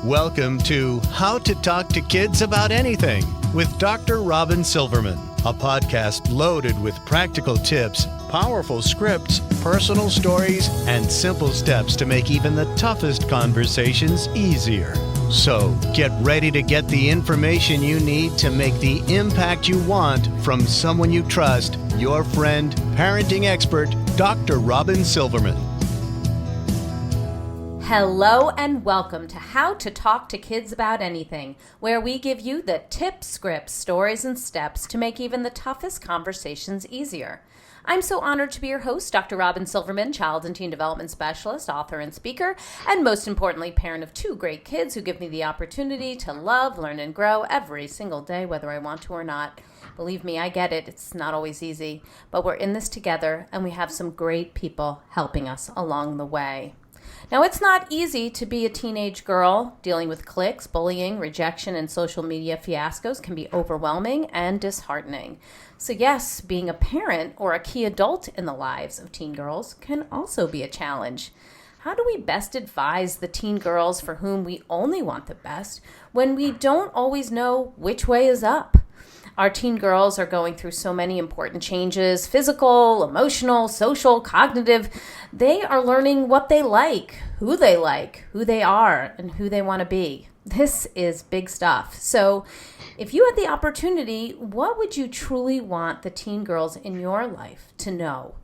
Welcome to How to Talk to Kids About Anything with Dr. Robyn Silverman, a podcast loaded with practical tips, powerful scripts, personal stories, and simple steps to make even the toughest conversations easier. So get ready to get the information you need to make the impact you want from someone you trust, your friend, parenting expert, Dr. Robyn Silverman. Hello and welcome to How to Talk to Kids About Anything, where we give you the tips, scripts, stories, and steps to make even the toughest conversations easier. I'm so honored to be your host, Dr. Robyn Silverman, child and teen development specialist, author, and speaker, and most importantly, parent of two great kids who give me the opportunity to love, learn, and grow every single day, whether I want to or not. Believe me, I get it. It's not always easy, but we're in this together, and we have some great people helping us along the way. Now, it's not easy to be a teenage girl. Dealing with cliques, bullying, rejection, and social media fiascos can be overwhelming and disheartening. So yes, being a parent or a key adult in the lives of teen girls can also be a challenge. How do we best advise the teen girls for whom we only want the best when we don't always know which way is up? Our teen girls are going through so many important changes, physical, emotional, social, cognitive. They are learning what they like, who they are, and who they want to be. This is big stuff. So if you had the opportunity, what would you truly want the teen girls in your life to know?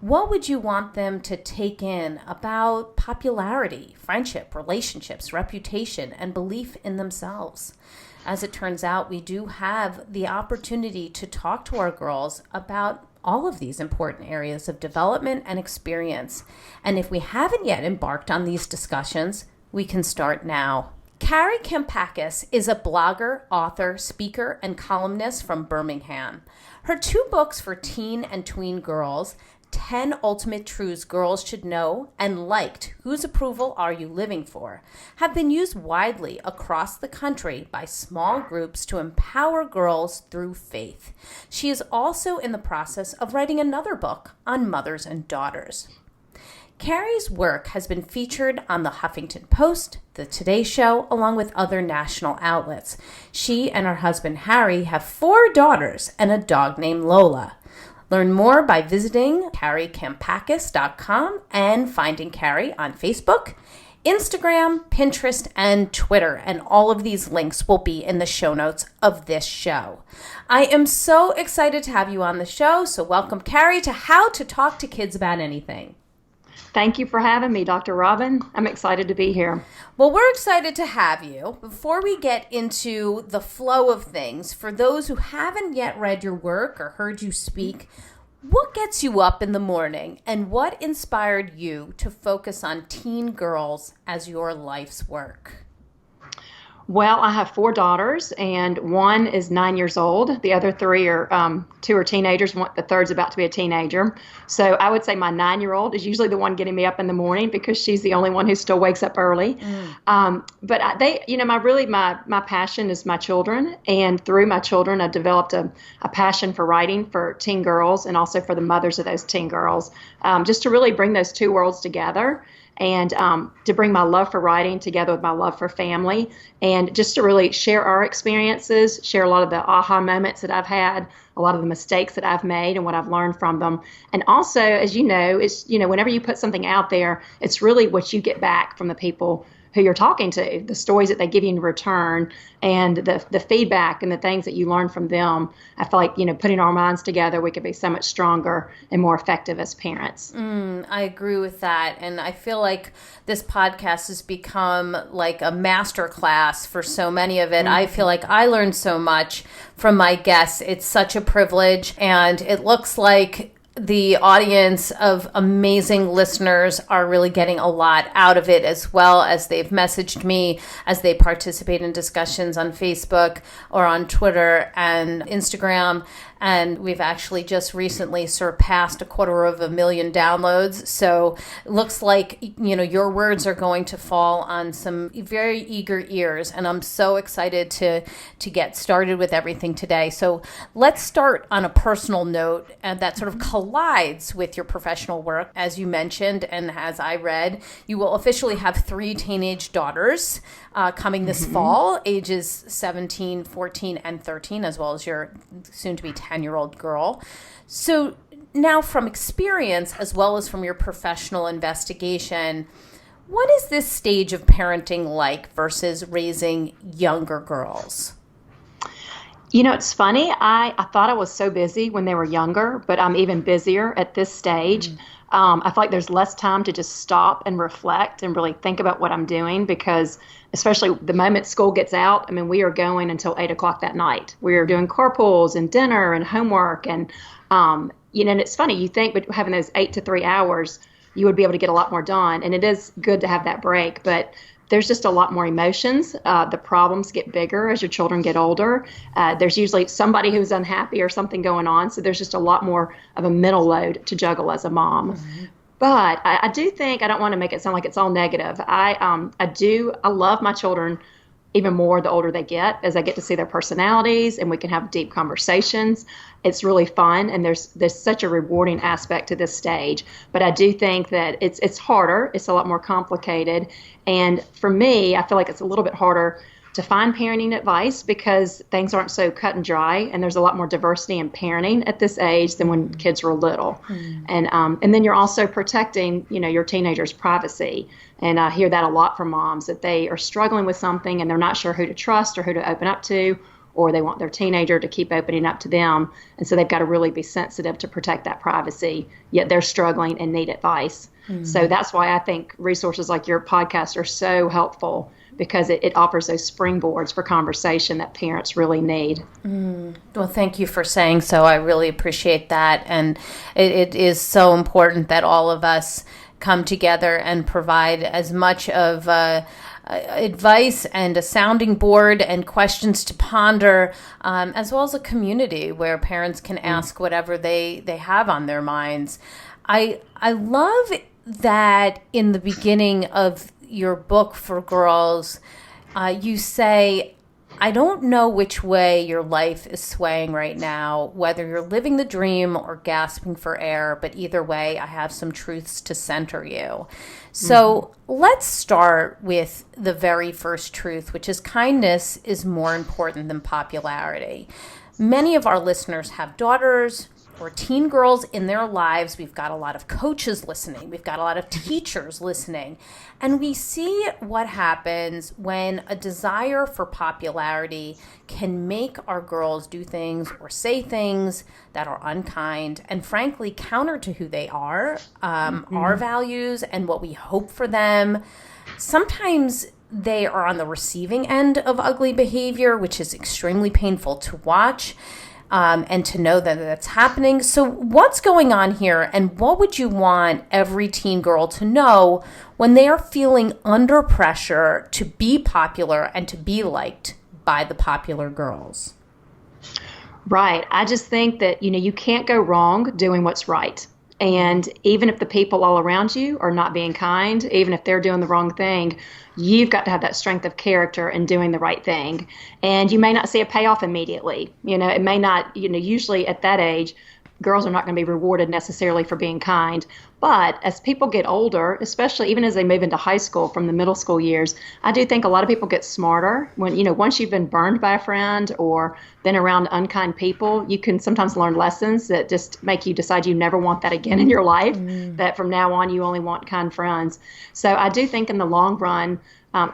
What would you want them to take in about popularity, friendship, relationships, reputation, and belief in themselves? As it turns out, we do have the opportunity to talk to our girls about all of these important areas of development and experience. And if we haven't yet embarked on these discussions, we can start now. Kari Kampakis is a blogger, author, speaker, and columnist from Birmingham. Her two books for teen and tween girls, 10 Ultimate Truths Girls Should Know, and Liked, Whose Approval Are You Living For?, have been used widely across the country by small groups to empower girls through faith. She is also in the process of writing another book on mothers and daughters. Kari's work has been featured on the Huffington Post, The Today Show, along with other national outlets. She and her husband Harry have 4 daughters and a dog named Lola. Learn more by visiting karikampakis.com and finding Kari on Facebook, Instagram, Pinterest, and Twitter. And all of these links will be in the show notes of this show. I am so excited to have you on the show. So welcome, Kari, to How to Talk to Kids About Anything. Thank you for having me, Dr. Robyn. I'm excited to be here. Well, we're excited to have you. Before we get into the flow of things, for those who haven't yet read your work or heard you speak, what gets you up in the morning and what inspired you to focus on teen girls as your life's work? Well, I have 4 daughters, and one is 9 years old. The other 3 are, 2 are teenagers. The third's about to be a teenager. So I would say my 9-year-old is usually the one getting me up in the morning because she's the only one who still wakes up early. But my passion is my children, and through my children, I developed a passion for writing for teen girls and also for the mothers of those teen girls, just to really bring those two worlds together. And to bring my love for writing together with my love for family, and just to really share our experiences, share a lot of the aha moments that I've had, a lot of the mistakes that I've made and what I've learned from them. And also, as you know, whenever you put something out there, it's really what you get back from the people who you're talking to, the stories that they give you in return, and the feedback and the things that you learn from them. I feel like, putting our minds together, we could be so much stronger and more effective as parents. I agree with that. And I feel like this podcast has become like a master class for so many of it. I feel like I learned so much from my guests. It's such a privilege. And it looks like the audience of amazing listeners are really getting a lot out of it, as well as they've messaged me as they participate in discussions on Facebook or on Twitter and Instagram. and we've actually just recently surpassed 250,000 downloads. So it looks like, your words are going to fall on some very eager ears, and I'm so excited to get started with everything today. So let's start on a personal note that sort of collides with your professional work. As you mentioned, and as I read, you will officially have 3 teenage daughters coming this fall, ages 17, 14, and 13, as well as your soon-to-be 10-year-old girl. So now, from experience, as well as from your professional investigation, what is this stage of parenting like versus raising younger girls? It's funny. I thought I was so busy when they were younger, but I'm even busier at this stage. I feel like there's less time to just stop and reflect and really think about what I'm doing, because especially the moment school gets out, we are going until 8 o'clock that night. We are doing carpools and dinner and homework. And, and it's funny, you think, but having those 8 to 3 hours, you would be able to get a lot more done. And it is good to have that break, but there's just a lot more emotions. The problems get bigger as your children get older. There's usually somebody who's unhappy or something going on. So there's just a lot more of a mental load to juggle as a mom. But I do think, I don't want to make it sound like it's all negative. I love my children even more the older they get, as I get to see their personalities and we can have deep conversations. It's really fun, and there's such a rewarding aspect to this stage. But I do think that it's harder. It's a lot more complicated. And for me, I feel like it's a little bit harder to find parenting advice because things aren't so cut and dry, and there's a lot more diversity in parenting at this age than when kids were little. And then you're also protecting, your teenager's privacy. And I hear that a lot from moms, that they are struggling with something and they're not sure who to trust or who to open up to, or they want their teenager to keep opening up to them. And so they've got to really be sensitive to protect that privacy, yet they're struggling and need advice. So that's why I think resources like your podcast are so helpful, because it offers those springboards for conversation that parents really need. Well, thank you for saying so. I really appreciate that. And it is so important that all of us come together and provide as much of advice and a sounding board and questions to ponder, as well as a community where parents can ask whatever they have on their minds. I love that in the beginning of your book for girls, you say, I don't know which way your life is swaying right now, whether you're living the dream or gasping for air, but either way, I have some truths to center you. So let's start with the very first truth, which is kindness is more important than popularity. Many of our listeners have daughters or teen girls in their lives. We've got a lot of coaches listening. We've got a lot of teachers listening. And we see what happens when a desire for popularity can make our girls do things or say things that are unkind and frankly counter to who they are, our values and what we hope for them. Sometimes they are on the receiving end of ugly behavior, which is extremely painful to watch. And to know that that's happening. So what's going on here, and what would you want every teen girl to know when they are feeling under pressure to be popular and to be liked by the popular girls? Right. I just think that, you can't go wrong doing what's right. And even if the people all around you are not being kind, even if they're doing the wrong thing, you've got to have that strength of character in doing the right thing. And you may not see a payoff immediately. It may not, usually at that age, girls are not going to be rewarded necessarily for being kind. But as people get older, especially even as they move into high school from the middle school years, I do think a lot of people get smarter. When, once you've been burned by a friend or been around unkind people, you can sometimes learn lessons that just make you decide you never want that again in your life, that from now on you only want kind friends. So I do think in the long run,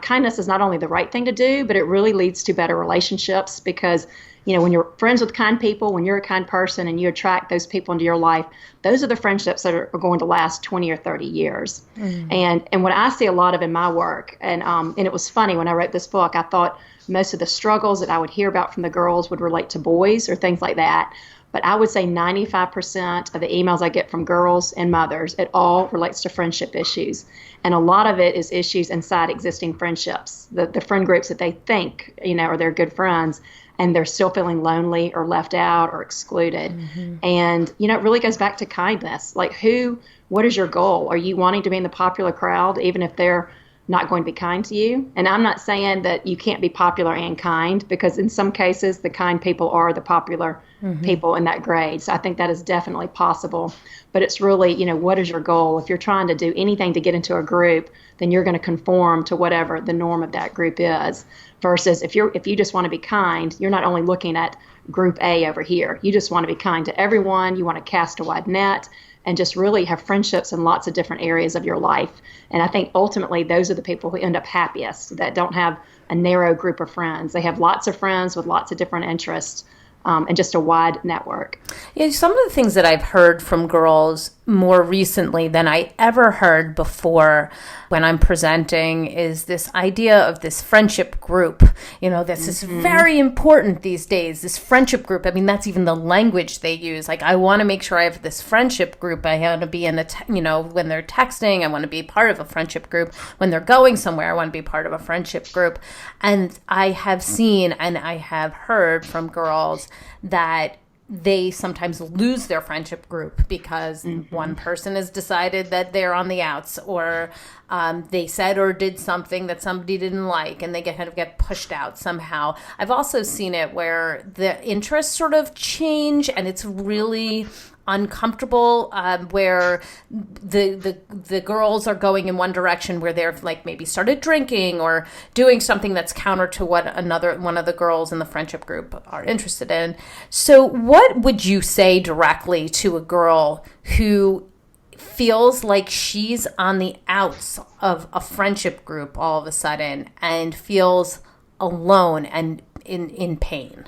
kindness is not only the right thing to do, but it really leads to better relationships, because when you're friends with kind people, when you're a kind person and you attract those people into your life, those are the friendships that are going to last 20 or 30 years. And what I see a lot of in my work, and it was funny when I wrote this book, I thought most of the struggles that I would hear about from the girls would relate to boys or things like that. But I would say 95% of the emails I get from girls and mothers, it all relates to friendship issues. And a lot of it is issues inside existing friendships, the friend groups that they think, are their good friends. and they're still feeling lonely or left out or excluded. And, it really goes back to kindness. Like what is your goal? Are you wanting to be in the popular crowd, even if they're not going to be kind to you? And I'm not saying that you can't be popular and kind, because in some cases, the kind people are the popular people in that grade. So I think that is definitely possible. But it's really, what is your goal? If you're trying to do anything to get into a group, then you're going to conform to whatever the norm of that group is. Versus if you just want to be kind, you're not only looking at group A over here. You just want to be kind to everyone. You want to cast a wide net and just really have friendships in lots of different areas of your life. And I think ultimately those are the people who end up happiest, that don't have a narrow group of friends. They have lots of friends with lots of different interests, and just a wide network. Yeah, some of the things that I've heard from girls more recently than I ever heard before when I'm presenting is this idea of this friendship group. This is very important these days, this friendship group. I mean, that's even the language they use. Like, I want to make sure I have this friendship group. I want to be in when they're texting, I want to be part of a friendship group. When they're going somewhere, I want to be part of a friendship group. And I have seen and I have heard from girls that they sometimes lose their friendship group because one person has decided that they're on the outs, or they said or did something that somebody didn't like, and they get pushed out somehow. I've also seen it where the interests sort of change, and it's really uncomfortable, where the girls are going in one direction where they're like maybe started drinking or doing something that's counter to what one of the girls in the friendship group are interested in. So what would you say directly to a girl who feels like she's on the outs of a friendship group all of a sudden and feels alone and in pain?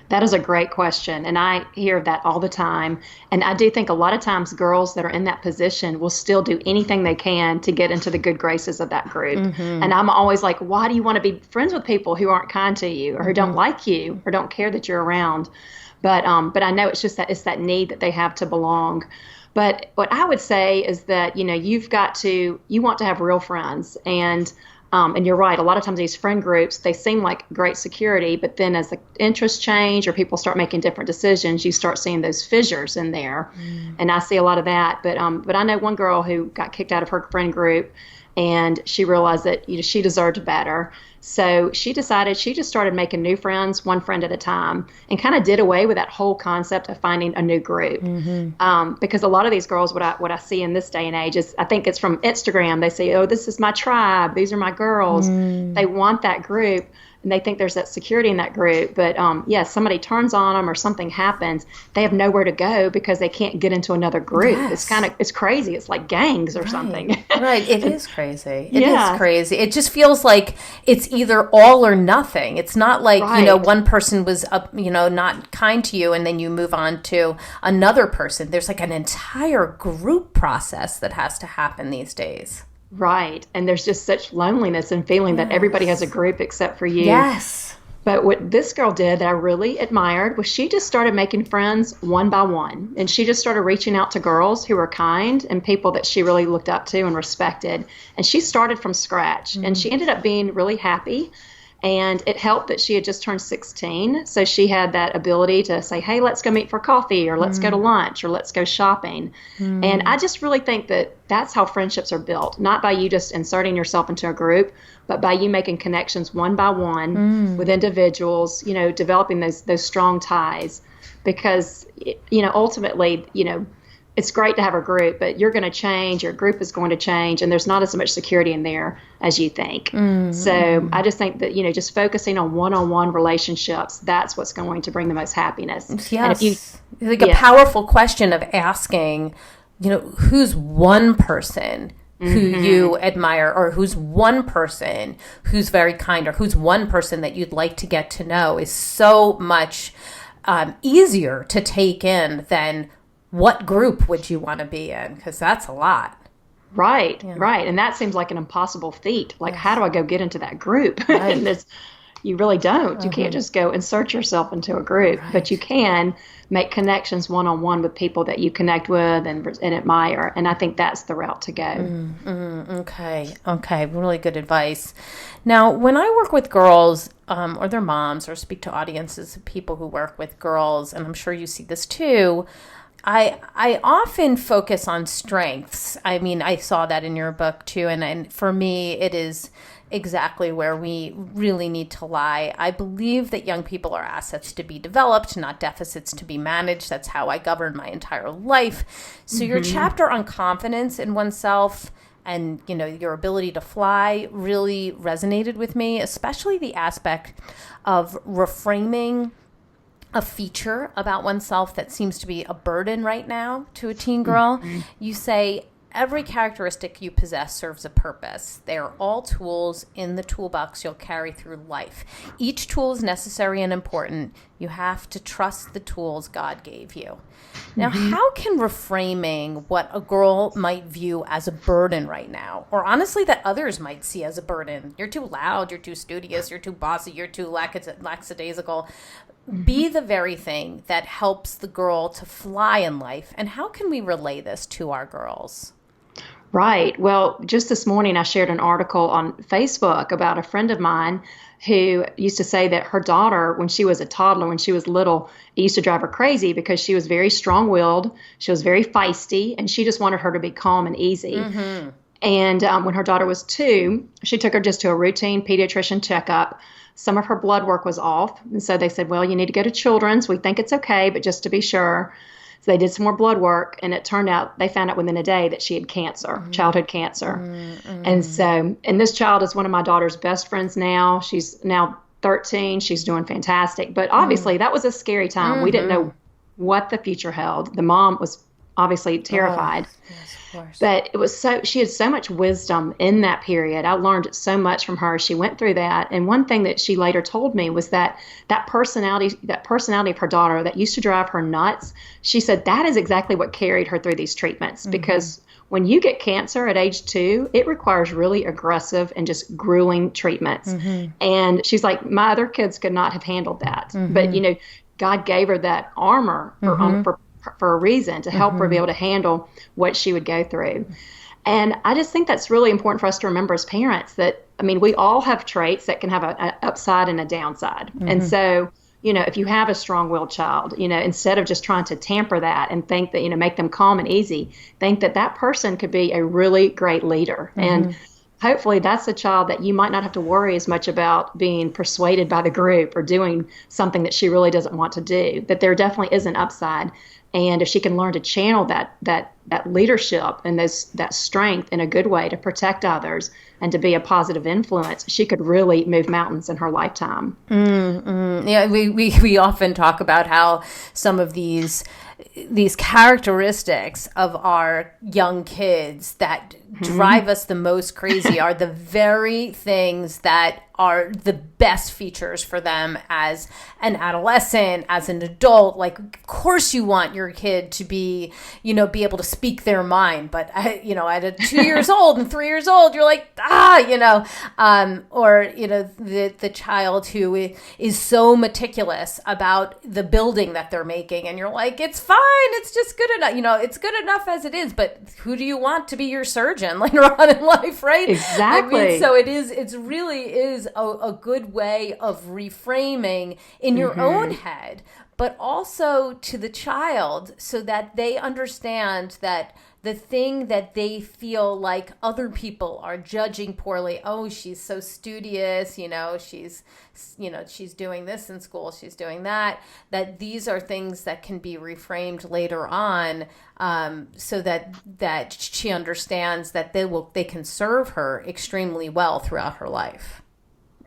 That is a great question, and I hear that all the time. And I do think a lot of times girls that are in that position will still do anything they can to get into the good graces of that group. And I'm always like, why do you want to be friends with people who aren't kind to you or who don't like you or don't care that you're around? But I know it's just it's that need that they have to belong. But what I would say is that, you want to have real friends. And you're right, a lot of times these friend groups, they seem like great security, but then as the interests change or people start making different decisions, you start seeing those fissures in there. And I see a lot of that. But I know one girl who got kicked out of her friend group, and she realized that she deserved better. So she decided she just started making new friends, one friend at a time, and kind of did away with that whole concept of finding a new group. Because a lot of these girls, what I see in this day and age is, I think it's from Instagram. They say, oh, this is my tribe. These are my girls. They want that group. And they think there's that security in that group. But somebody turns on them or something happens, they have nowhere to go because they can't get into another group. Yes. It's crazy. It's like gangs or something. Right. It is crazy. It is crazy. It just feels like it's either all or nothing. It's not like, one person was not kind to you and then you move on to another person. There's like an entire group process that has to happen these days. Right. And there's just such loneliness and feeling that everybody has a group except for you. Yes. But what this girl did that I really admired was she just started making friends one by one. And she just started reaching out to girls who were kind and people that she really looked up to and respected. And she started from scratch. And she ended up being really happy. And it helped that she had just turned 16. So she had that ability to say, hey, let's go meet for coffee, or let's go to lunch, or let's go shopping. And I just really think that that's how friendships are built, not by you just inserting yourself into a group, but by you making connections one by one with individuals, developing those strong ties. Because, ultimately, it's great to have a group, but you're going to change, your group is going to change, and there's not as much security in there as you think. So I just think that, just focusing on one-on-one relationships, that's what's going to bring the most happiness. Yes. And if a powerful question of asking, who's one person who you admire, or who's one person who's very kind, or who's one person that you'd like to get to know, is so much easier to take in than what group would you want to be in? Because that's a lot. Right, right. And that seems like an impossible feat. Like, how do I go get into that group? Right. And you really don't. You can't just go insert yourself into a group, but you can make connections one-on-one with people that you connect with and admire. And I think that's the route to go. Okay. Really good advice. Now, when I work with girls or their moms, or speak to audiences of people who work with girls, and I'm sure you see this too, I often focus on strengths. I mean, I saw that in your book too. And for me, it is exactly where we really need to lie. I believe that young people are assets to be developed, not deficits to be managed. That's how I govern my entire life. So your chapter on confidence in oneself and, your ability to fly really resonated with me, especially the aspect of reframing a feature about oneself that seems to be a burden right now to a teen girl. You say, every characteristic you possess serves a purpose. They are all tools in the toolbox you'll carry through life. Each tool is necessary and important. You have to trust the tools God gave you. Now, how can reframing what a girl might view as a burden right now, or honestly that others might see as a burden, you're too loud, you're too studious, you're too bossy, you're too lackadaisical, be the very thing that helps the girl to fly in life? And how can we relay this to our girls? Right. Well, just this morning, I shared an article on Facebook about a friend of mine who used to say that her daughter, when she was a toddler, when she was little, it used to drive her crazy because she was very strong-willed, she was very feisty, and she just wanted her to be calm and easy. And when her daughter was 2, she took her just to a routine pediatrician checkup. Some of her blood work was off, and so they said, well, you need to go to Children's. We think it's okay, but just to be sure. So they did some more blood work, and it turned out, they found out within a day that she had cancer, childhood cancer. And this child is one of my daughter's best friends now. She's now 13. She's doing fantastic. But obviously, that was a scary time. We didn't know what the future held. The mom was obviously terrified. Yes, of course. But it was she had so much wisdom in that period. I learned so much from her. She went through that. And one thing that she later told me was that personality of her daughter that used to drive her nuts, she said that is exactly what carried her through these treatments. Because when you get cancer at age 2, it requires really aggressive and just grueling treatments. And she's like, my other kids could not have handled that. But, God gave her that armor for a reason, to help her be able to handle what she would go through. And I just think that's really important for us to remember as parents that, we all have traits that can have an upside and a downside. And so, if you have a strong-willed child, instead of just trying to tamper that and think that, make them calm and easy, think that person could be a really great leader. And hopefully that's a child that you might not have to worry as much about being persuaded by the group or doing something that she really doesn't want to do, that there definitely is an upside. And if she can learn to channel that leadership and that strength in a good way to protect others and to be a positive influence, she could really move mountains in her lifetime. Yeah, we often talk about how some of these characteristics of our young kids that drive us the most crazy are the very things that are the best features for them as an adolescent, as an adult. Like, of course you want your kid to be able to speak their mind, but at 2 years old and 3 years old, you're like, or the child who is so meticulous about the building that they're making, and you're like, it's fine, it's just good enough, it's good enough as it is, but who do you want to be your surgeon later on in life, right? Exactly. So it really is a good way of reframing in your own head, but also to the child, so that they understand that the thing that they feel like other people are judging poorly, she's so studious, she's doing this in school, she's doing that these are things that can be reframed later on, so that she understands that they can serve her extremely well throughout her life.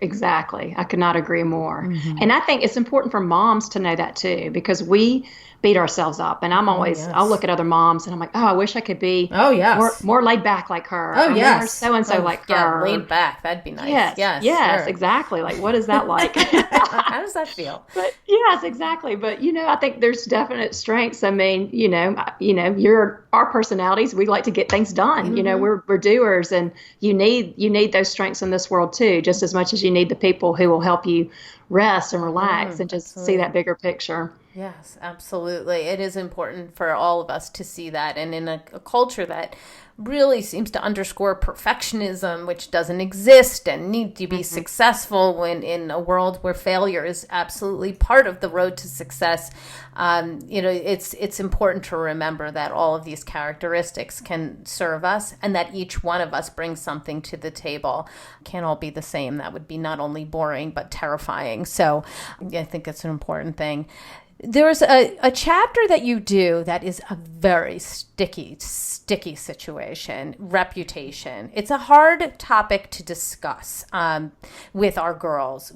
Exactly. I could not agree more. And I think it's important for moms to know that too, because we beat ourselves up. And I'm always, I'll look at other moms and I'm like, I wish I could be more laid back like her. More so-and-so like her. Laid back. That'd be nice. Yes, sure. Exactly. Like, what is that like? How does that feel? But yes, exactly. But, I think there's definite strengths. Our personalities, we like to get things done. We're doers, and you need those strengths in this world too, just as much as you need the people who will help you rest and relax and just absolutely. see that bigger picture. Yes, absolutely. It is important for all of us to see that. And in a culture that really seems to underscore perfectionism, which doesn't exist and need to be successful when in a world where failure is absolutely part of the road to success, it's important to remember that all of these characteristics can serve us and that each one of us brings something to the table. Can't all be the same. That would be not only boring, but terrifying. So I think it's an important thing. There's a chapter that you do that is a very sticky situation, reputation. It's a hard topic to discuss with our girls.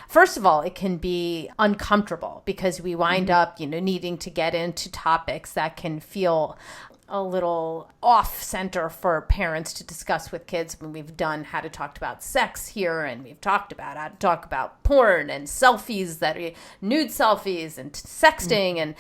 First of all, it can be uncomfortable because we wind up, needing to get into topics that can feel a little off center for parents to discuss with kids. When we've done how to talk about sex here, and we've talked about how to talk about porn and selfies that are nude selfies and sexting. And,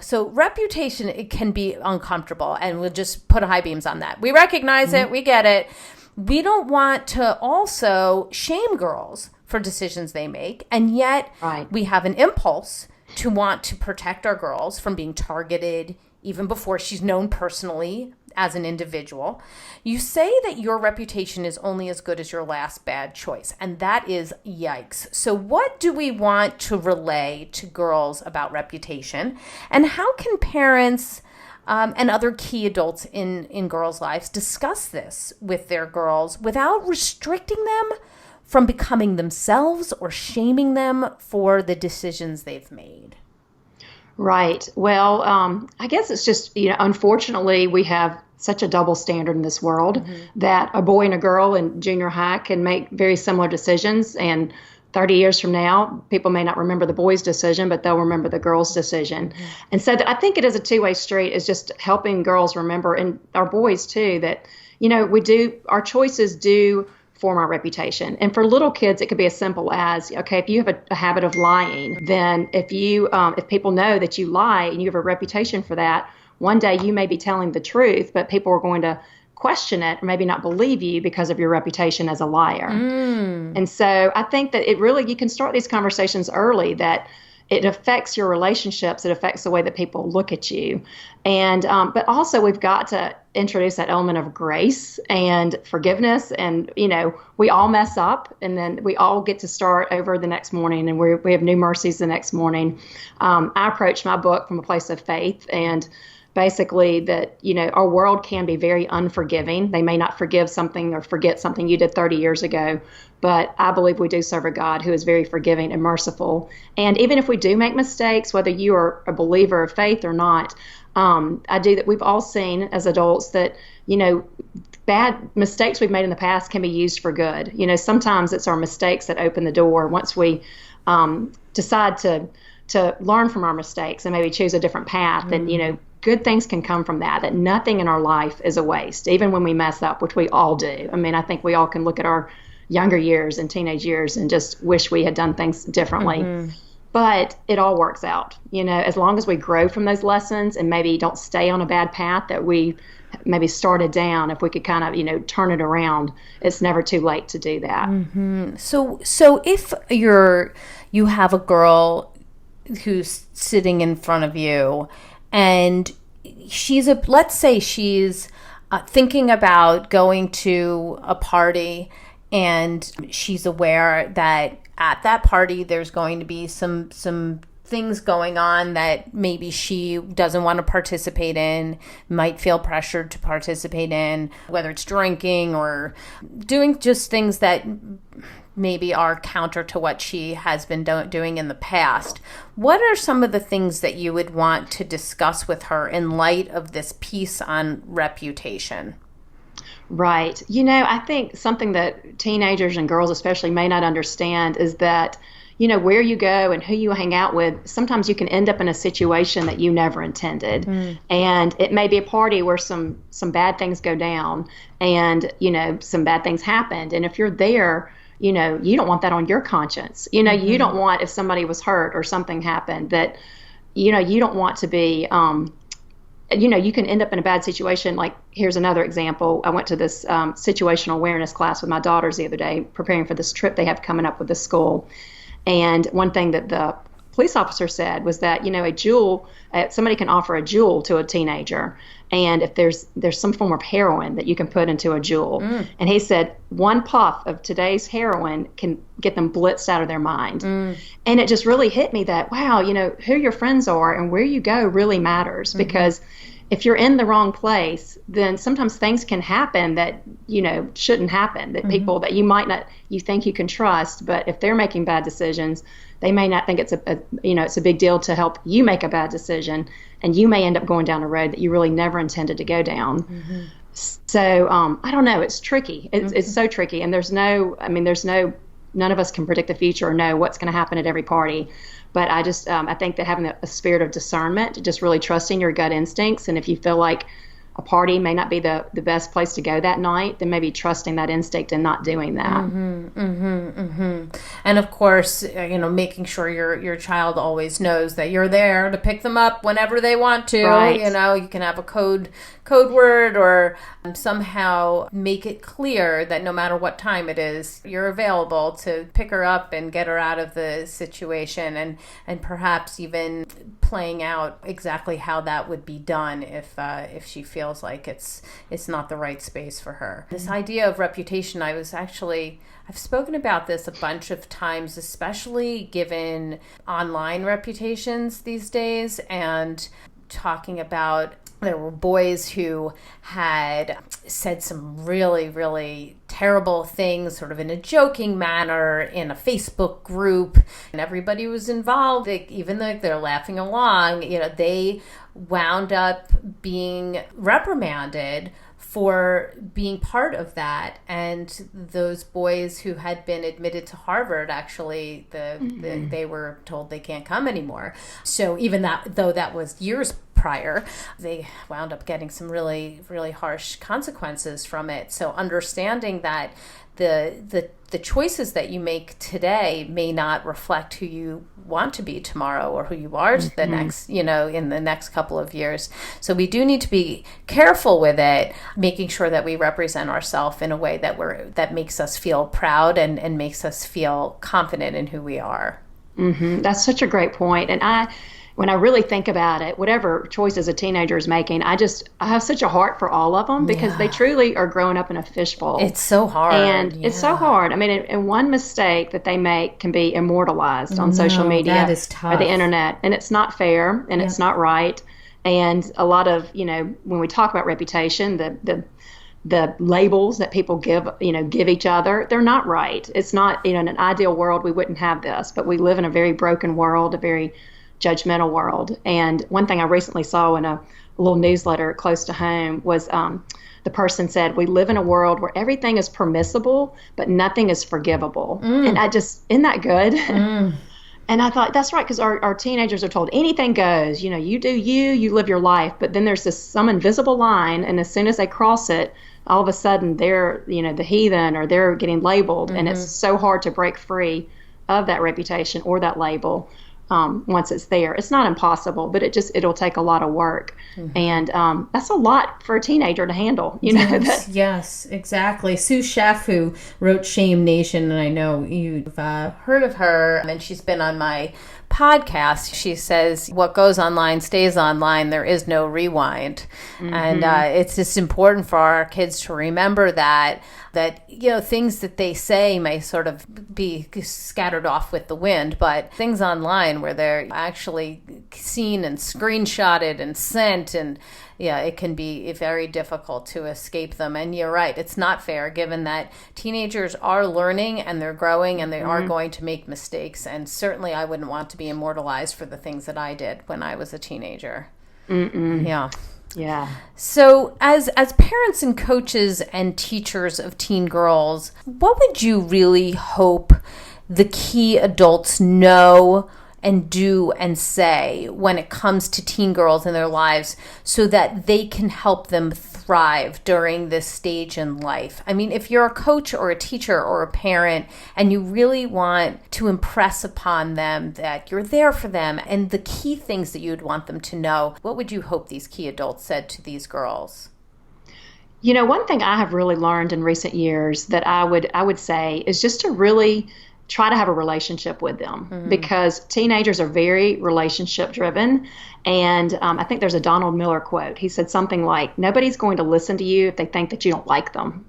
so reputation, it can be uncomfortable, and we'll just put high beams on that. We recognize it. We get it. We don't want to also shame girls for decisions they make. And yet we have an impulse to want to protect our girls from being targeted even before she's known personally as an individual. You say that your reputation is only as good as your last bad choice, and that is yikes. So what do we want to relay to girls about reputation, and how can parents and other key adults in girls' lives discuss this with their girls without restricting them from becoming themselves or shaming them for the decisions they've made? Right. Well, I guess it's just, unfortunately, we have such a double standard in this world that a boy and a girl in junior high can make very similar decisions. And 30 years from now, people may not remember the boy's decision, but they'll remember the girl's decision. And so I think it is a two-way street, is just helping girls remember, and our boys too, that, our choices do form our reputation. And for little kids, it could be as simple as, okay, if you have a habit of lying, then if people know that you lie and you have a reputation for that, one day you may be telling the truth, but people are going to question it or maybe not believe you because of your reputation as a liar. And so I think that you can start these conversations early, that it affects your relationships. It affects the way that people look at you. And but also we've got to introduce that element of grace and forgiveness. And, we all mess up, and then we all get to start over the next morning, and we have new mercies the next morning. I approach my book from a place of faith, and basically that, our world can be very unforgiving. They may not forgive something or forget something you did 30 years ago, but I believe we do serve a God who is very forgiving and merciful. And even if we do make mistakes, whether you are a believer of faith or not, we've all seen as adults that, bad mistakes we've made in the past can be used for good. Sometimes it's our mistakes that open the door. Once we decide to learn from our mistakes and maybe choose a different path, and, good things can come from that nothing in our life is a waste, even when we mess up, which we all do. I mean, I think we all can look at our younger years and teenage years and just wish we had done things differently. But it all works out, as long as we grow from those lessons and maybe don't stay on a bad path that we maybe started down. If we could kind of, turn it around, it's never too late to do that. So if you have a girl who's sitting in front of you, and let's say she's thinking about going to a party, and she's aware that at that party there's going to be some things going on that maybe she doesn't want to participate in, might feel pressured to participate in, whether it's drinking or doing just things that maybe are counter to what she has been doing in the past. What are some of the things that you would want to discuss with her in light of this piece on reputation? Right. I think something that teenagers and girls especially may not understand is that, where you go and who you hang out with, sometimes you can end up in a situation that you never intended. And it may be a party where some bad things go down and, some bad things happened. And if you're there, you don't want that on your conscience. You don't want, if somebody was hurt or something happened, that, you don't want to be you can end up in a bad situation. Like, here's another example. I went to this situational awareness class with my daughters the other day, preparing for this trip they have coming up with the school. And one thing that the police officer said was that, a jewel, somebody can offer a jewel to a teenager. And if there's some form of heroin that you can put into a jewel. And he said one puff of today's heroin can get them blitzed out of their mind. And it just really hit me that, wow, who your friends are and where you go really matters. Because if you're in the wrong place, then sometimes things can happen that, shouldn't happen, that people that you think you can trust, but if they're making bad decisions, they may not think it's it's a big deal to help you make a bad decision, and you may end up going down a road that you really never intended to go down. So I don't know. It's tricky. It's so tricky, and none of us can predict the future or know what's going to happen at every party. But I think that having a spirit of discernment, just really trusting your gut instincts, and if you feel like a party may not be the best place to go that night, then maybe trusting that instinct and not doing that. And of course, making sure your child always knows that you're there to pick them up whenever they want to. Right. You can have a code word or somehow make it clear that no matter what time it is, you're available to pick her up and get her out of the situation, and perhaps even playing out exactly how that would be done if she feels like it's not the right space for her. This idea of reputation, I've spoken about this a bunch of times, especially given online reputations these days, and talking about there were boys who had said some really, really terrible things sort of in a joking manner in a Facebook group, and everybody was involved. Even though they're laughing along, they wound up being reprimanded for being part of that. And those boys who had been admitted to Harvard, actually, they were told they can't come anymore. So even though that was years prior, they wound up getting some really, really harsh consequences from it. So understanding that the choices that you make today may not reflect who you want to be tomorrow or who you are the next, in the next couple of years. So we do need to be careful with it, making sure that we represent ourselves in a way that makes us feel proud and makes us feel confident in who we are. That's such a great point. And when I really think about it, whatever choices a teenager is making, I have such a heart for all of them, because they truly are growing up in a fishbowl. It's so hard. And it's so hard. And one mistake that they make can be immortalized on social media that is tough. Or the internet. And it's not fair, and it's not right. And a lot of, when we talk about reputation, the labels that people give each other, they're not right. It's not, in an ideal world, we wouldn't have this, but we live in a very broken world, a very judgmental world. And one thing I recently saw in a little newsletter close to home was the person said, we live in a world where everything is permissible, but nothing is forgivable. And isn't that good? And I thought, that's right, because our teenagers are told anything goes, you do you live your life, but then there's some invisible line, and as soon as they cross it, all of a sudden they're, the heathen, or they're getting labeled, and it's so hard to break free of that reputation or that label. Once it's there. It's not impossible, but it'll take a lot of work. And that's a lot for a teenager to handle, Yes, exactly. Sue Sheff, who wrote Shame Nation, and I know you've heard of her, and she's been on my podcast. She says, what goes online stays online. There is no rewind. And it's just important for our kids to remember that things that they say may sort of be scattered off with the wind, but things online where they're actually seen and screenshotted and sent, and it can be very difficult to escape them. And you're right, it's not fair, given that teenagers are learning and they're growing and they are going to make mistakes. And certainly I wouldn't want to be immortalized for the things that I did when I was a teenager. Yeah. So as parents and coaches and teachers of teen girls, what would you really hope the key adults know and do and say when it comes to teen girls in their lives, so that they can help them thrive thrive during this stage in life? I mean, if you're a coach or a teacher or a parent and you really want to impress upon them that you're there for them and the key things that you'd want them to know, what would you hope these key adults said to these girls? One thing I have really learned in recent years that I would say is just to really try to have a relationship with them, because teenagers are very relationship driven. And I think there's a Donald Miller quote. He said something like, nobody's going to listen to you if they think that you don't like them.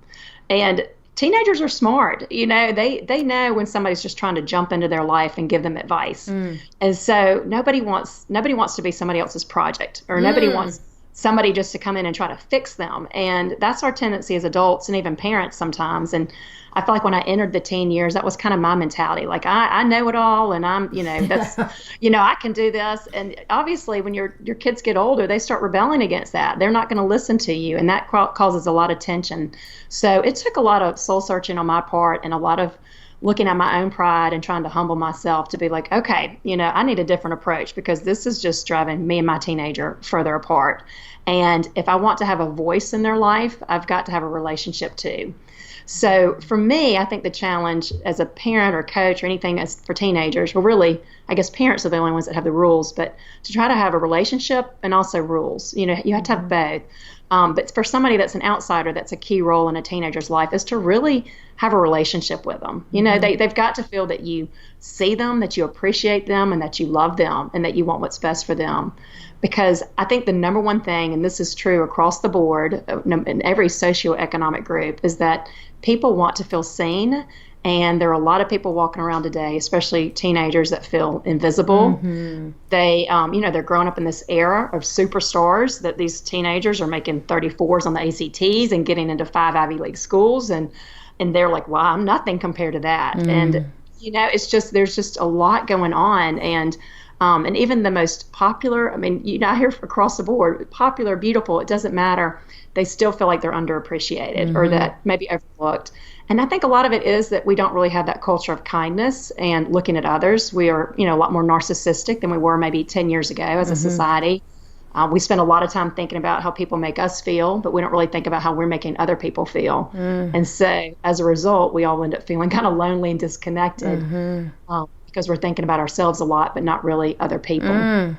And teenagers are smart. They know when somebody's just trying to jump into their life and give them advice. And so nobody wants to be somebody else's project, or nobody wants somebody just to come in and try to fix them. And that's our tendency as adults and even parents sometimes. And I feel like when I entered the teen years, that was kind of my mentality. Like, I know it all, and I'm, that's, I can do this. And obviously when your kids get older, they start rebelling against that. They're not going to listen to you. And that causes a lot of tension. So it took a lot of soul searching on my part and a lot of looking at my own pride and trying to humble myself to be like, okay, I need a different approach, because this is just driving me and my teenager further apart. And if I want to have a voice in their life, I've got to have a relationship too. So for me, I think the challenge as a parent or coach or anything as for teenagers, well, really, I guess parents are the only ones that have the rules, but to try to have a relationship and also rules, you have to have both. But for somebody that's an outsider, that's a key role in a teenager's life, is to really have a relationship with them. They've got to feel that you see them, that you appreciate them, and that you love them, and that you want what's best for them. Because I think the number one thing, and this is true across the board in every socioeconomic group, is that people want to feel seen. And there are a lot of people walking around today, especially teenagers, that feel invisible. They, they're growing up in this era of superstars, that these teenagers are making 34s on the ACTs and getting into 5 Ivy League schools. And they're like, well, I'm nothing compared to that. And, there's just a lot going on. And even the most popular, I hear across the board, popular, beautiful, it doesn't matter. They still feel like they're underappreciated or that maybe overlooked. And I think a lot of it is that we don't really have that culture of kindness and looking at others. We are, a lot more narcissistic than we were maybe 10 years ago as a society. We spend a lot of time thinking about how people make us feel, but we don't really think about how we're making other people feel. And so as a result, we all end up feeling kind of lonely and disconnected because we're thinking about ourselves a lot, but not really other people.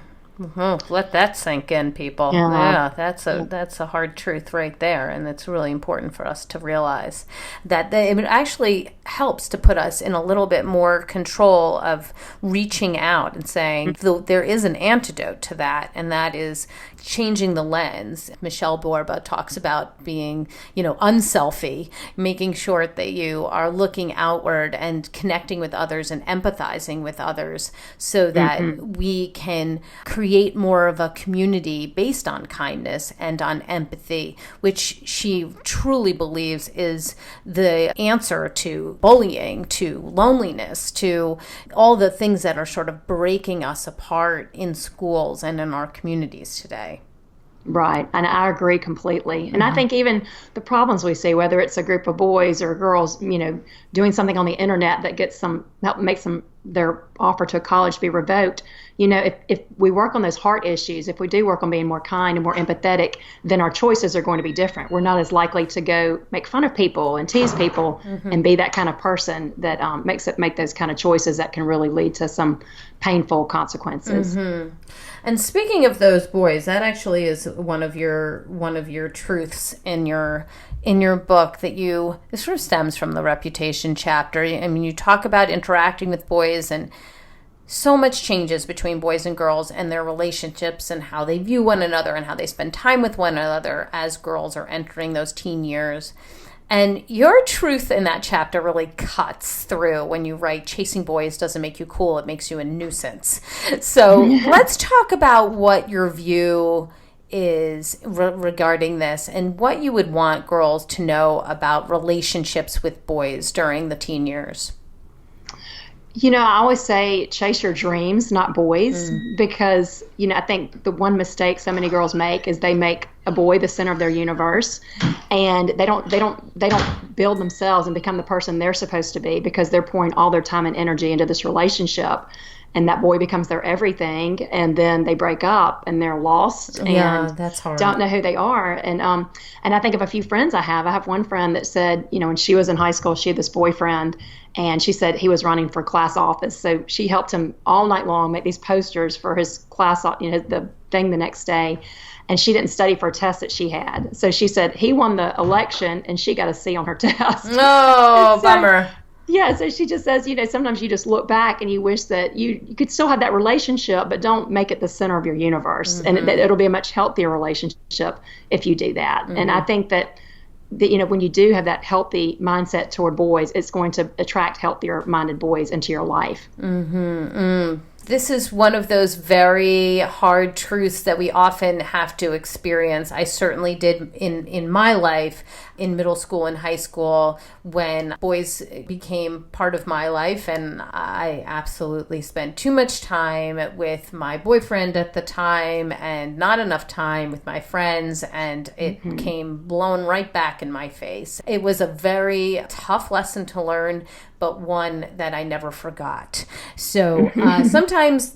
Let that sink in, people. Yeah, that's a hard truth right there, and it's really important for us to realize that it actually helps to put us in a little bit more control of reaching out and saying, though there is an antidote to that, and that is changing the lens. Michelle Borba talks about being, unselfie, making sure that you are looking outward and connecting with others and empathizing with others so that we can create more of a community based on kindness and on empathy, which she truly believes is the answer to bullying, to loneliness, to all the things that are sort of breaking us apart in schools and in our communities today. Right. And I agree completely. And I think even the problems we see, whether it's a group of boys or girls, doing something on the internet that makes their offer to a college be revoked. If we work on those heart issues, if we do work on being more kind and more empathetic, then our choices are going to be different. We're not as likely to go make fun of people and tease people and be that kind of person that make those kind of choices that can really lead to some painful consequences. And speaking of those boys, that actually is one of your truths in your book it sort of stems from the reputation chapter. You talk about interacting with boys, and so much changes between boys and girls and their relationships and how they view one another and how they spend time with one another as girls are entering those teen years. And your truth in that chapter really cuts through when you write, chasing boys doesn't make you cool, it makes you a nuisance. So let's talk about what your view is regarding this and what you would want girls to know about relationships with boys during the teen years. I always say chase your dreams, not boys, because, I think the one mistake so many girls make is they make a boy the center of their universe, and they don't build themselves and become the person they're supposed to be because they're pouring all their time and energy into this relationship. and that boy becomes their everything, and then they break up and they're lost and that's hard. don't know who they are. And I think of a few friends I have. I have one friend that said, when she was in high school, she had this boyfriend, and she said he was running for class office. So she helped him all night long make these posters for his class, the thing the next day. And she didn't study for a test that she had. So she said he won the election and she got a C on her test. Oh, bummer. Yeah, so she just says, sometimes you just look back and you wish that you could still have that relationship, but don't make it the center of your universe. Mm-hmm. And it'll be a much healthier relationship if you do that. Mm-hmm. And I think that when you do have that healthy mindset toward boys, it's going to attract healthier minded boys into your life. Mm-hmm. Mm. This is one of those very hard truths that we often have to experience. I certainly did in my life, in middle school and high school, when boys became part of my life, and I absolutely spent too much time with my boyfriend at the time and not enough time with my friends, and it came blown right back in my face. It was a very tough lesson to learn, but one that I never forgot. So sometimes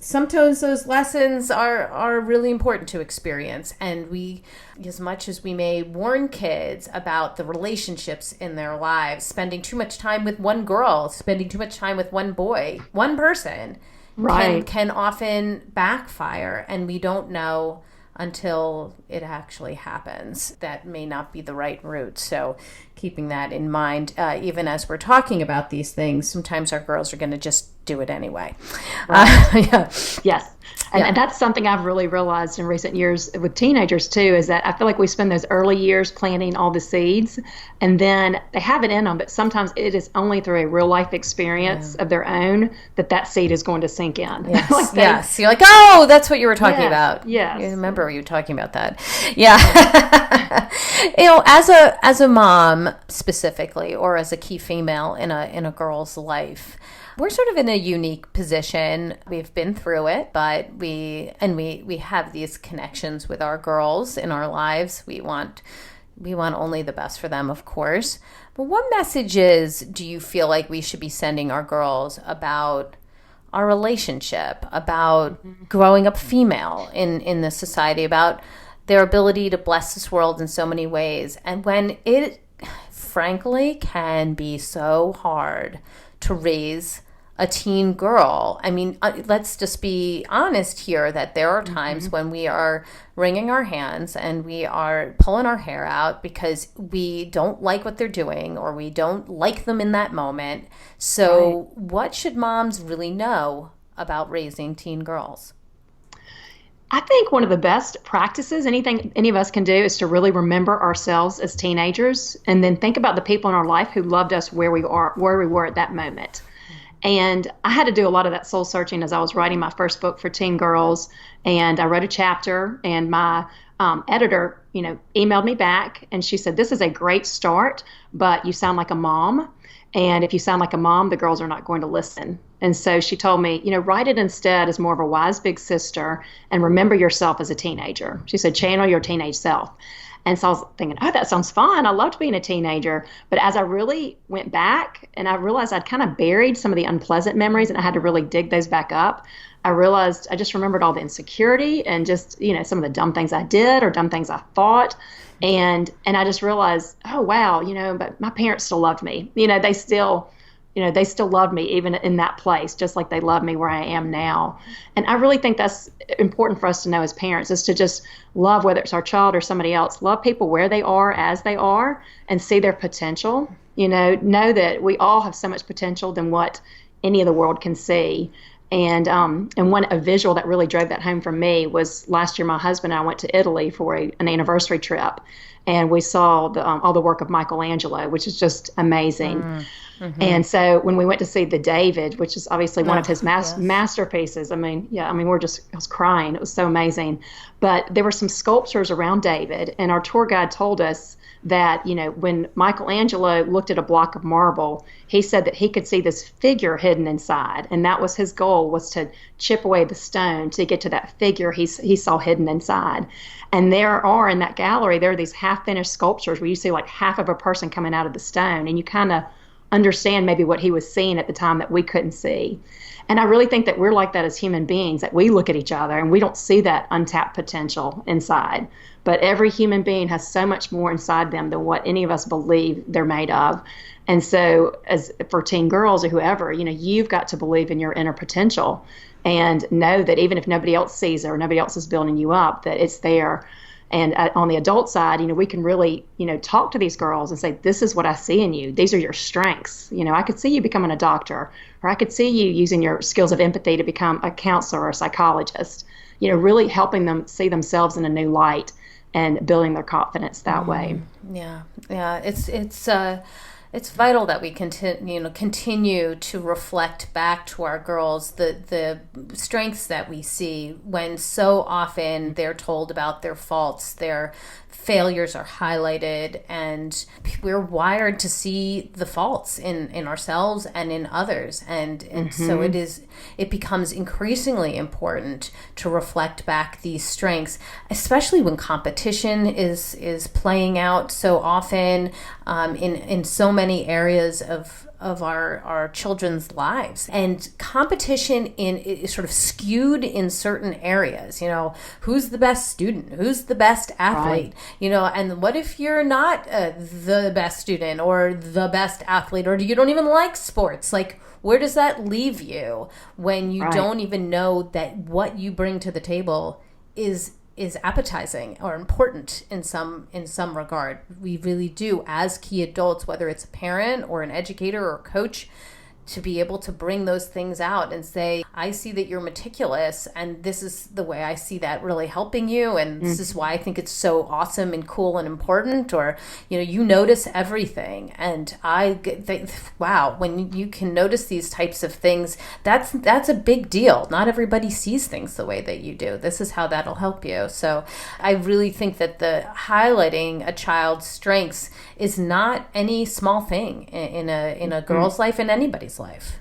those lessons are really important to experience. And we, as much as we may warn kids about the relationships in their lives, spending too much time with one girl, spending too much time with one boy, one person, right, can often backfire, and we don't know until it actually happens. That may not be the right route. So keeping that in mind, even as we're talking about these things, sometimes our girls are going to just do it anyway. Right. Yeah. Yes. And that's something I've really realized in recent years with teenagers too, is that I feel like we spend those early years planting all the seeds, and then they have it in them, but sometimes it is only through a real life experience of their own that seed is going to sink in. Yes. Yes. You're like, oh, that's what you were talking about. Yes. I remember you talking about that. Yeah. As a mom specifically, or as a key female in a girl's life, we're sort of in a unique position. We've been through it, but we have these connections with our girls in our lives. We want only the best for them, of course. But what messages do you feel like we should be sending our girls about our relationship, about growing up female in this society, about their ability to bless this world in so many ways, and when it frankly can be so hard to raise a teen girl? I mean, let's just be honest here that there are times when we are wringing our hands and we are pulling our hair out because we don't like what they're doing or we don't like them in that moment. So what should moms really know about raising teen girls? I think one of the best practices anything any of us can do is to really remember ourselves as teenagers, and then think about the people in our life who loved us where we were at that moment. And I had to do a lot of that soul searching as I was writing my first book for teen girls. And I wrote a chapter, and my editor, emailed me back, and she said, "This is a great start, but you sound like a mom. And if you sound like a mom, the girls are not going to listen." And so she told me, write it instead as more of a wise big sister and remember yourself as a teenager. She said, channel your teenage self. And so I was thinking, oh, that sounds fun. I loved being a teenager. But as I really went back and I realized I'd kind of buried some of the unpleasant memories and I had to really dig those back up, I realized I just remembered all the insecurity and just, some of the dumb things I did or dumb things I thought. And I just realized, oh, wow, but my parents still loved me. They still loved me even in that place, just like they love me where I am now. And I really think that's important for us to know as parents, is to just love, whether it's our child or somebody else, love people where they are as they are and see their potential. Know that we all have so much potential than what any of the world can see. And a visual that really drove that home for me was last year my husband and I went to Italy for an anniversary trip, and we saw all the work of Michelangelo, which is just amazing. Mm-hmm. And so when we went to see the David, which is obviously one of his masterpieces, I was crying. It was so amazing. But there were some sculptures around David, and our tour guide told us that, when Michelangelo looked at a block of marble, he said that he could see this figure hidden inside. And that was his goal, was to chip away the stone to get to that figure he saw hidden inside. And in that gallery, there are these half-finished sculptures where you see like half of a person coming out of the stone, and you kind of understand maybe what he was seeing at the time that we couldn't see. And I really think that we're like that as human beings, that we look at each other and we don't see that untapped potential inside. But every human being has so much more inside them than what any of us believe they're made of. And so as for teen girls or whoever, you've got to believe in your inner potential and know that even if nobody else sees it or nobody else is building you up, that it's there. And on the adult side, we can really, talk to these girls and say, this is what I see in you. These are your strengths. I could see you becoming a doctor, or I could see you using your skills of empathy to become a counselor or a psychologist, really helping them see themselves in a new light and building their confidence that way. Yeah. It's vital that we continue to reflect back to our girls the strengths that we see when so often they're told about their faults, their failures are highlighted, and we're wired to see the faults in ourselves and in others. And so it becomes increasingly important to reflect back these strengths, especially when competition is playing out so often in so many areas of our children's lives. And competition is sort of skewed in certain areas. Who's the best student? Who's the best athlete? Right. And what if you're not the best student or the best athlete, or you don't even like sports? Like, where does that leave you when you don't even know that what you bring to the table is appetizing or important in some regard? We really do, as key adults, whether it's a parent or an educator or a coach, to be able to bring those things out and say, I see that you're meticulous, and this is the way I see that really helping you, and this is why I think it's so awesome and cool and important. Or you notice everything, and I think, wow, when you can notice these types of things, that's a big deal. Not everybody sees things the way that you do. This is how that'll help you. So I really think that the highlighting a child's strengths is not any small thing in a girl's life, in anybody's life.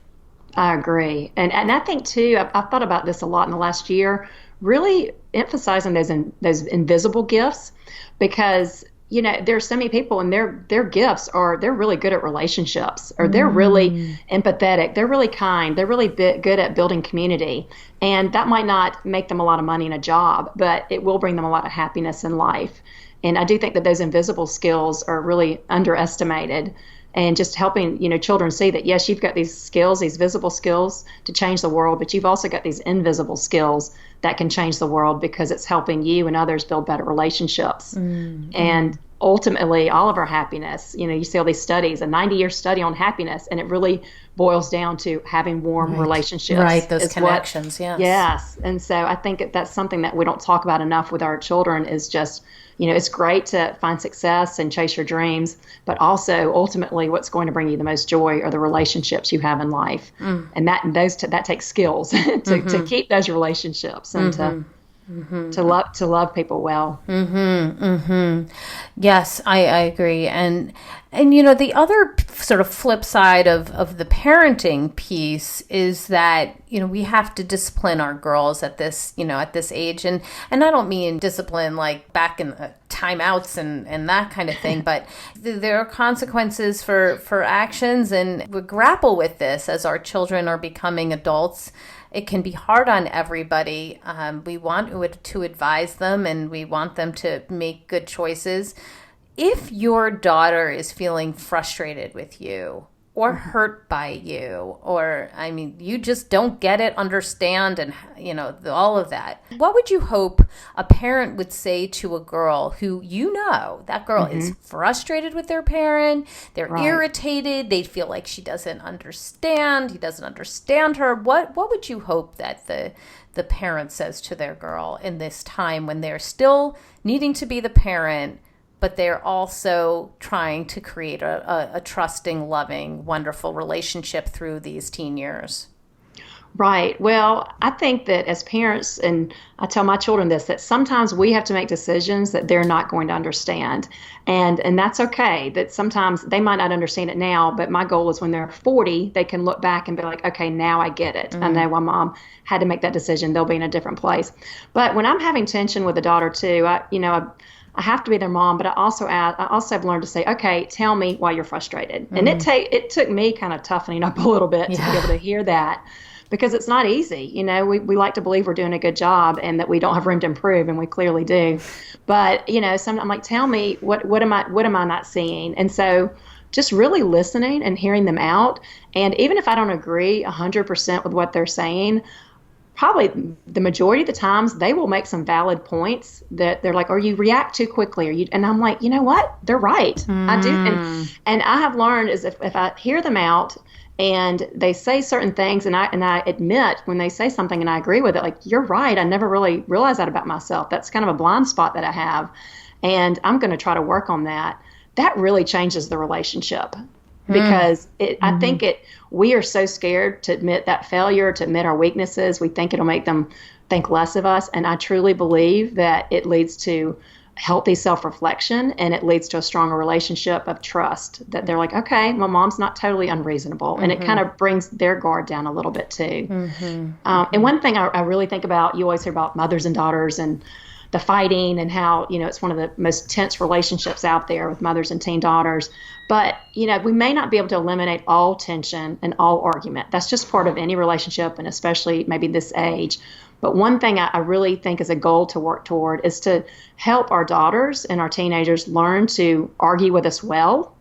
I agree. And I think too, I've thought about this a lot in the last year, really emphasizing those invisible gifts, because there's so many people and their gifts are, they're really good at relationships, or they're really empathetic, they're really kind, they're really good at building community. And that might not make them a lot of money in a job, but it will bring them a lot of happiness in life. And I do think that those invisible skills are really underestimated, and just helping, children see that, yes, you've got these skills, these visible skills to change the world, but you've also got these invisible skills that can change the world because it's helping you and others build better relationships. And ultimately, all of our happiness, you see all these studies, a 90-year study on happiness, and it really boils down to having warm relationships. Right, those connections, yes. Yes, and so I think that's something that we don't talk about enough with our children, is just, it's great to find success and chase your dreams, but also ultimately what's going to bring you the most joy are the relationships you have in life. And that takes skills to keep those relationships and to love people well. Yes, I agree. And the other sort of flip side of the parenting piece is that, we have to discipline our girls at this age. And I don't mean discipline like back in timeouts and that kind of thing, but there are consequences for actions, and we grapple with this as our children are becoming adults. It can be hard on everybody. We want to advise them, and we want them to make good choices. If your daughter is feeling frustrated with you or hurt by you, or, you just don't get it, understand, and, all of that, what would you hope a parent would say to a girl who, that girl is frustrated with their parent, they're irritated, they feel like he doesn't understand her? What would you hope that the parent says to their girl in this time when they're still needing to be the parent, but they're also trying to create a trusting, loving, wonderful relationship through these teen years? Right. Well, I think that as parents, and I tell my children this, that sometimes we have to make decisions that they're not going to understand. And that's okay. That sometimes they might not understand it now, but my goal is when they're 40, they can look back and be like, okay, now I get it. I know why mom had to make that decision. They'll be in a different place. But when I'm having tension with a daughter too, I have to be their mom, but I also have learned to say, okay, tell me why you're frustrated. And it took me kind of toughening up a little bit to be able to hear that, because it's not easy. We like to believe we're doing a good job and that we don't have room to improve, and we clearly do. But, sometimes I'm like, tell me, what am I not seeing? And so just really listening and hearing them out. And even if I don't agree 100% with what they're saying, probably the majority of the times they will make some valid points that they're like, or you react too quickly, and I'm like, you know what? They're right. I do. And I have learned is if I hear them out and they say certain things, and I admit when they say something and I agree with it, like, you're right. I never really realized that about myself. That's kind of a blind spot that I have. And I'm going to try to work on that. That really changes the relationship, because I think we are so scared to admit that failure, to admit our weaknesses. We think it'll make them think less of us. And I truly believe that it leads to healthy self-reflection, and it leads to a stronger relationship of trust, that they're like, okay, my mom's not totally unreasonable. And it kind of brings their guard down a little bit too. And one thing I really think about, you always hear about mothers and daughters and the fighting, and how, it's one of the most tense relationships out there with mothers and teen daughters. But, we may not be able to eliminate all tension and all argument. That's just part of any relationship, and especially maybe this age. But one thing I really think is a goal to work toward is to help our daughters and our teenagers learn to argue with us well,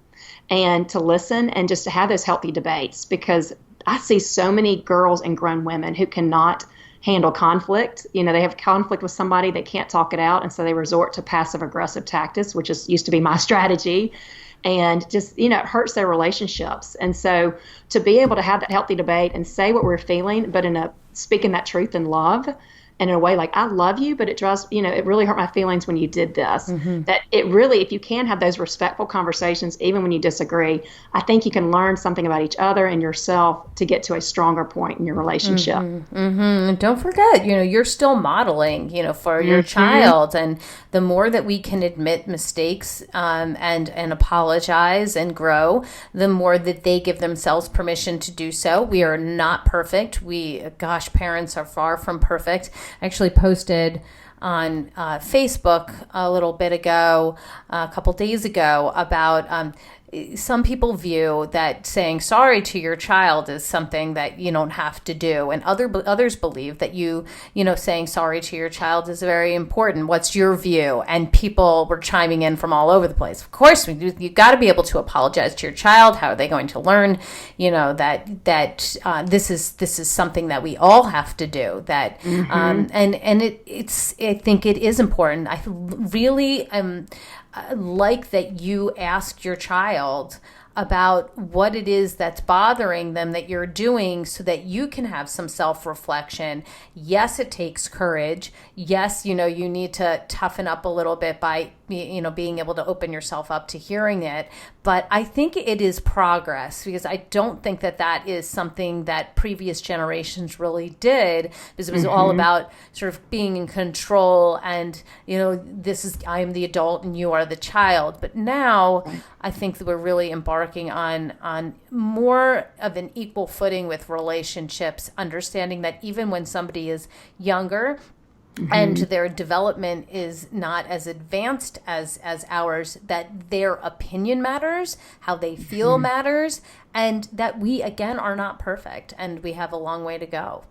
and to listen, and just to have those healthy debates. Because I see so many girls and grown women who cannot handle conflict. They have conflict with somebody, they can't talk it out, and so they resort to passive aggressive tactics, which used to be my strategy. And just, it hurts their relationships. And so to be able to have that healthy debate and say what we're feeling, but speaking that truth in love, and in a way like, I love you, but it drives, it really hurt my feelings when you did this. That it really, if you can have those respectful conversations, even when you disagree, I think you can learn something about each other and yourself to get to a stronger point in your relationship. And don't forget, you're still modeling, for your child. And the more that we can admit mistakes and apologize and grow, the more that they give themselves permission to do so. We are not perfect. Parents are far from perfect. I actually posted on Facebook a little bit ago, a couple days ago, about some people view that saying sorry to your child is something that you don't have to do, and others believe that saying sorry to your child is very important. What's your view? And people were chiming in from all over the place. Of course, you've got to be able to apologize to your child. How are they going to learn? That this is something that we all have to do. That I think it is important. I really like that you ask your child about what it is that's bothering them that you're doing, so that you can have some self-reflection. Yes, it takes courage. Yes, you need to toughen up a little bit by being able to open yourself up to hearing it. But I think it is progress, because I don't think that is something that previous generations really did, because it was all about sort of being in control and, I am the adult and you are the child. But now I think that we're really embarking on more of an equal footing with relationships, understanding that even when somebody is younger, and their development is not as advanced as ours, that their opinion matters, how they feel matters, and that we, again, are not perfect, and we have a long way to go.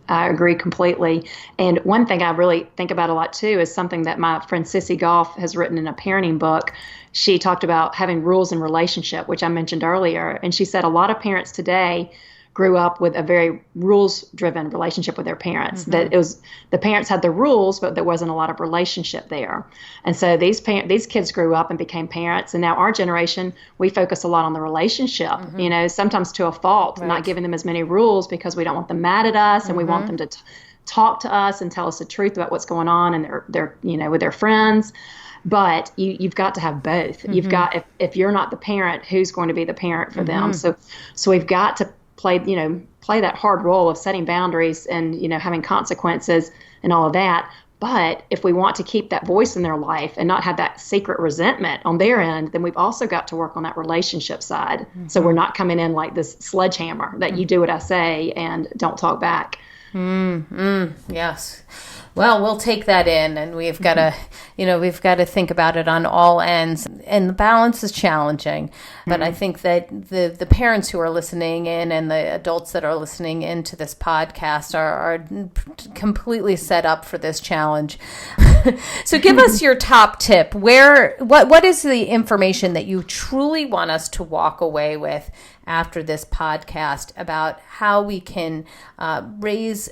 I agree completely. And one thing I really think about a lot, too, is something that my friend Sissy Goff has written in a parenting book. She talked about having rules in relationship, which I mentioned earlier. And she said a lot of parents today grew up with a very rules-driven relationship with their parents. That it was, the parents had the rules, but there wasn't a lot of relationship there. And so these kids grew up and became parents. And now our generation, we focus a lot on the relationship, sometimes to a fault, not giving them as many rules because we don't want them mad at us, and we want them to talk to us and tell us the truth about what's going on and their with their friends. But you've got to have both. You've got, if you're not the parent, who's going to be the parent for them? So we've got to play that hard role of setting boundaries and, having consequences and all of that. But if we want to keep that voice in their life and not have that secret resentment on their end, then we've also got to work on that relationship side. So we're not coming in like this sledgehammer that you do what I say and don't talk back. Yes. Well, we'll take that in, and we've got to think about it on all ends. And the balance is challenging, but I think that the parents who are listening in and the adults that are listening into this podcast are completely set up for this challenge. So give us your top tip. What is the information that you truly want us to walk away with after this podcast about how we can raise,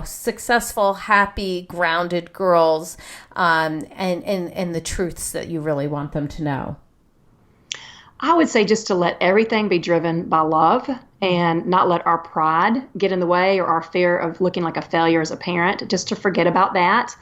successful, happy, grounded girls, and the truths that you really want them to know? I would say just to let everything be driven by love and not let our pride get in the way or our fear of looking like a failure as a parent, just to forget about that,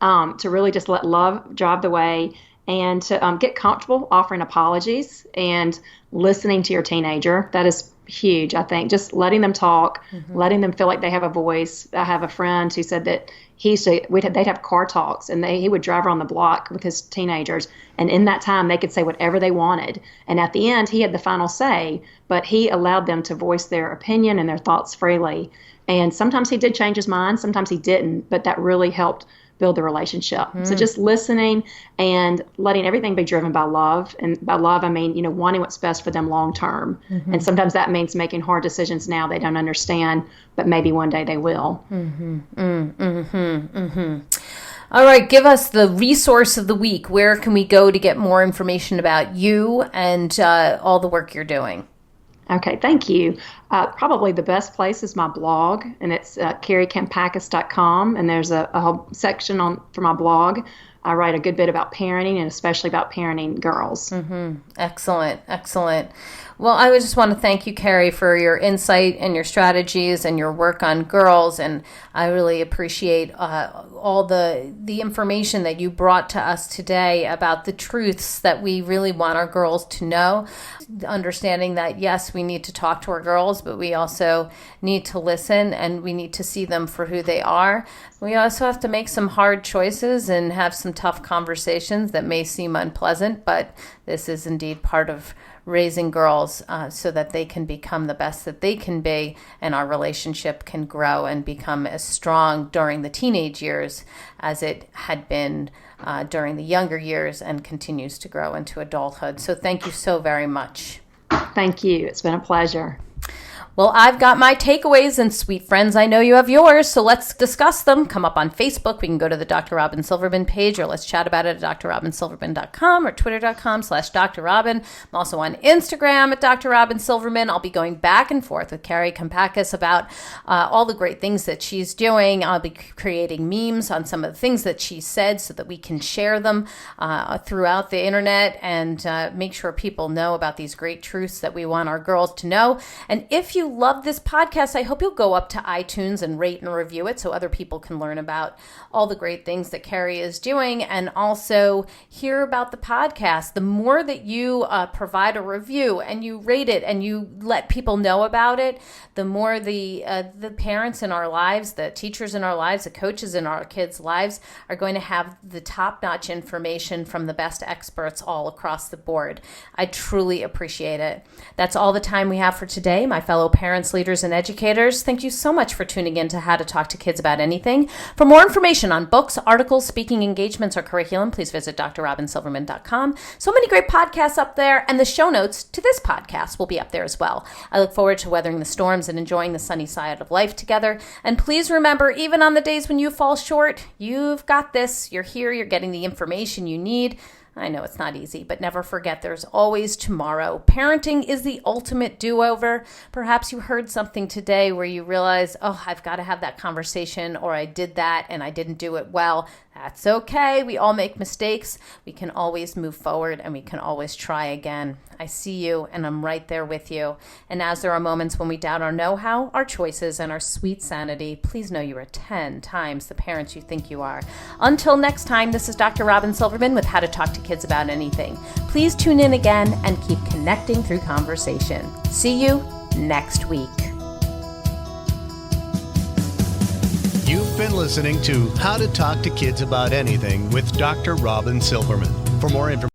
to really just let love drive the way, and to get comfortable offering apologies and listening to your teenager. That is huge, I think. Just letting them talk, letting them feel like they have a voice. I have a friend who said that they'd have car talks, and he would drive around the block with his teenagers, and in that time they could say whatever they wanted. And at the end, he had the final say, but he allowed them to voice their opinion and their thoughts freely. And sometimes he did change his mind, sometimes he didn't, but that really helped build the relationship. So just listening and letting everything be driven by love. And by love, I mean, wanting what's best for them long term. And sometimes that means making hard decisions now they don't understand, but maybe one day they will. All right, give us the resource of the week. Where can we go to get more information about you and all the work you're doing? Okay, thank you. Probably the best place is my blog, and it's karikampakis.com, and there's a whole section for my blog. I write a good bit about parenting, and especially about parenting girls. Excellent, excellent. Well, I would just want to thank you, Kari, for your insight and your strategies and your work on girls, and I really appreciate all the information that you brought to us today about the truths that we really want our girls to know. Understanding that, yes, we need to talk to our girls, but we also need to listen, and we need to see them for who they are. We also have to make some hard choices and have some tough conversations that may seem unpleasant, but this is indeed part of raising girls so that they can become the best that they can be, and our relationship can grow and become as strong during the teenage years as it had been during the younger years, and continues to grow into adulthood. So thank you so very much. Thank you. It's been a pleasure. Well, I've got my takeaways, and sweet friends, I know you have yours, so let's discuss them. Come up on Facebook. We can go to the Dr. Robyn Silverman page, or let's chat about it at drrobynsilverman.com or twitter.com/Dr. Robyn. I'm also on Instagram at Dr. Robyn Silverman. I'll be going back and forth with Kari Kampakis about all the great things that she's doing. I'll be creating memes on some of the things that she said so that we can share them throughout the internet and make sure people know about these great truths that we want our girls to know. And if you love this podcast, I hope you'll go up to iTunes and rate and review it so other people can learn about all the great things that Kari is doing, and also hear about the podcast. The more that you provide a review and you rate it and you let people know about it, the more the parents in our lives, the teachers in our lives, the coaches in our kids' lives are going to have the top-notch information from the best experts all across the board. I truly appreciate it. That's all the time we have for today, my fellow parents, leaders, and educators. Thank you so much for tuning in to How to Talk to Kids About Anything. For more information on books, articles, speaking engagements, or curriculum, please visit drrobynsilverman.com. So many great podcasts up there, and the show notes to this podcast will be up there as well. I look forward to weathering the storms and enjoying the sunny side of life together. And please remember, even on the days when you fall short, you've got this. You're here. You're getting the information you need. I know it's not easy, but never forget there's always tomorrow. Parenting is the ultimate do-over. Perhaps you heard something today where you realize, oh, I've got to have that conversation, or I did that and I didn't do it well. That's okay. We all make mistakes. We can always move forward, and we can always try again. I see you, and I'm right there with you. And as there are moments when we doubt our know-how, our choices, and our sweet sanity, please know you are 10 times the parents you think you are. Until next time, this is Dr. Robyn Silverman with How to Talk to Kids About Anything. Please tune in again and keep connecting through conversation. See you next week. You've been listening to How to Talk to Kids About Anything with Dr. Robyn Silverman. For more information,